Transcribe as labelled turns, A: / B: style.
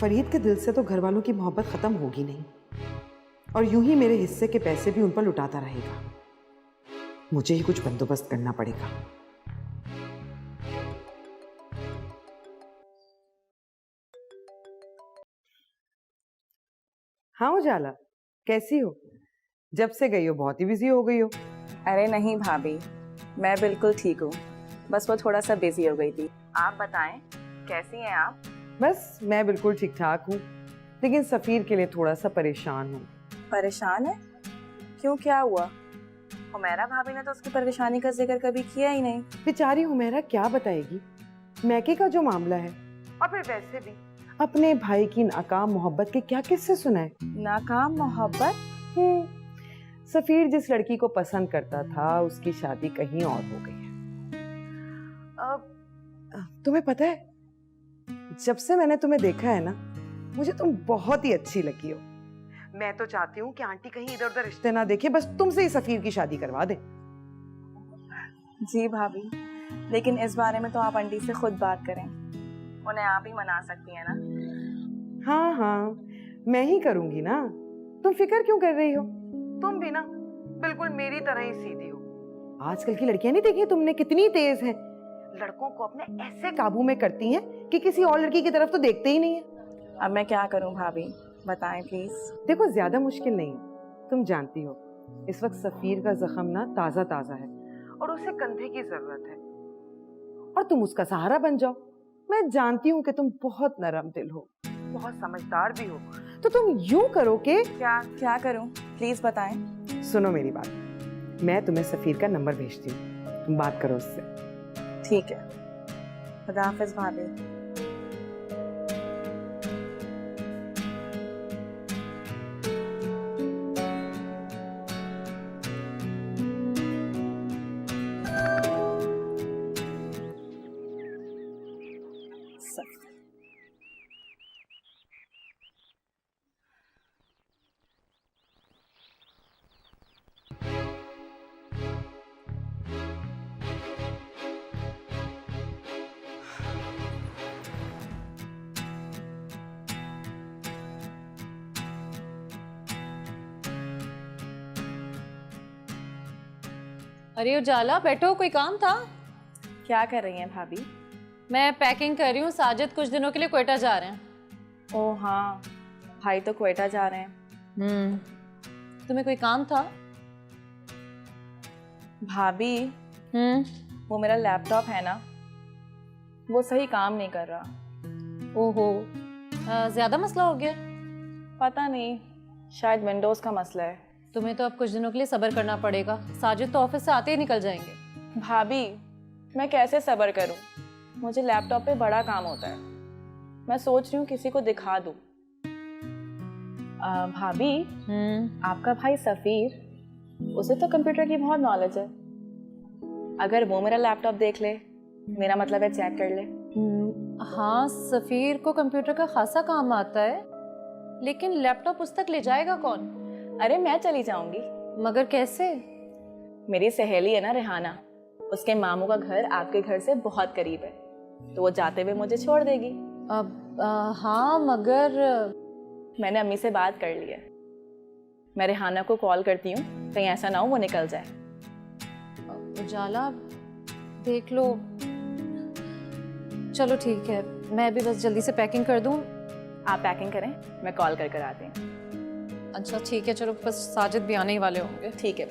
A: फरीद के दिल से तो घर वालों की मोहब्बत खत्म होगी नहीं, और यूं ही मेरे हिस्से के पैसे भी उन पर लुटाता रहेगा। मुझे ही कुछ बंदोबस्त करना पड़ेगा। हाँ उजाला, कैसी हो? जब से गई हो बहुत ही बिजी हो गई हो।
B: अरे नहीं भाभी, मैं बिल्कुल ठीक हूँ, बस वो थोड़ा सा बिजी हो गई थी। आप बताएं, कैसी हैं आप?
A: बस मैं बिल्कुल ठीक ठाक हूँ, लेकिन सफीर के लिए थोड़ा सा परेशान हूँ।
B: परेशान है? क्यों, क्या हुआ? हुमैरा भाभी ने तो उसकी परेशानी का जिक्र कभी किया ही नहीं।
A: बेचारी हुमैरा क्या बताएगी, मैके का जो मामला है, और फिर वैसे भी अपने भाई की नाकाम मोहब्बत के क्या किस्से सुनाए।
B: नाकाम मोहब्बत?
A: सफीर जिस लड़की को पसंद करता था उसकी शादी कहीं और हो गई है। अब तुम्हें पता है, जब से मैंने तुम्हें देखा है ना, मुझे तुम बहुत ही अच्छी लगी हो। मैं तो चाहती हूँ कि आंटी कहीं इधर उधर रिश्ते ना देखे, बस तुमसे ही सफीर की शादी करवा दे।
B: जी भाभी, लेकिन इस बारे में तो आप आंटी से खुद बात करें, उन्हें आप ही मना सकती हैं ना।
A: हाँ हाँ, मैं ही करूंगी ना, तुम फिक्र क्यों कर रही हो? तुम भी ना बिल्कुल मेरी तरह ही सीधी हो। आजकल की लड़कियां नहीं देखी तुमने, कितनी तेज हैं, लड़कों को अपने ऐसे काबू में करती हैं कि किसी और लड़की की तरफ तो देखते ही नहीं है।
B: अब मैं क्या करूं भाभी, बताएं प्लीज।
A: देखो ज्यादा मुश्किल नहीं, तुम जानती हो इस वक्त सफीर का जख्म ना ताजा ताजा है और उसे कंधे की जरूरत है, और तुम उसका सहारा बन जाओ। मैं जानती हूँ कि तुम बहुत नरम दिल हो, बहुत समझदार भी हो, तो तुम यूं करो कि
B: क्या करूं, प्लीज बताएं।
A: सुनो मेरी बात, मैं तुम्हें सफीर का नंबर भेजती हूँ, तुम बात करो उससे।
B: ठीक है, खुदा हाफिज भाभी।
C: अरे उजाला, बैठो, कोई काम था?
B: क्या कर रही हैं भाभी?
C: मैं पैकिंग कर रही हूँ, साजिद कुछ दिनों के लिए क्वेटा जा रहे हैं।
B: ओह हाँ, भाई तो क्वेटा जा रहे हैं।
C: तुम्हें कोई काम था?
B: भाभी, वो मेरा लैपटॉप है ना, वो सही काम नहीं कर रहा।
C: ओहो, ज्यादा मसला हो गया?
B: पता नहीं, शायद विंडोज का मसला है।
C: तुम्हें तो अब कुछ दिनों के लिए सब्र करना पड़ेगा, साजिद तो ऑफिस से आते ही निकल जाएंगे।
B: भाभी, मैं कैसे सब्र करूं? मुझे लैपटॉप पे बड़ा काम होता है, मैं सोच रही हूँ किसी को दिखा दूं। भाभी, आपका भाई सफीर, उसे तो कंप्यूटर की बहुत नॉलेज है। अगर वो मेरा लैपटॉप देख ले, मेरा मतलब है चेक कर ले।
C: हाँ, सफीर को कंप्यूटर का खासा काम आता है, लेकिन लैपटॉप उस तक ले जाएगा कौन?
B: अरे मैं चली जाऊंगी।
C: मगर कैसे?
B: मेरी सहेली है ना रेहाना, उसके मामू का घर आपके घर से बहुत करीब है, तो वो जाते हुए मुझे छोड़ देगी।
C: अब हाँ, मगर
B: मैंने अम्मी से बात कर ली है, मैं रेहाना को कॉल करती हूँ, कहीं ऐसा ना हो वो निकल जाए।
C: उजाला देख लो। चलो ठीक है, मैं भी बस जल्दी से पैकिंग कर दूँ।
B: आप पैकिंग करें, मैं कॉल कर आती हूँ।
C: अच्छा ठीक है, चलो, बस साजिद भी आने ही वाले होंगे।
B: ठीक है।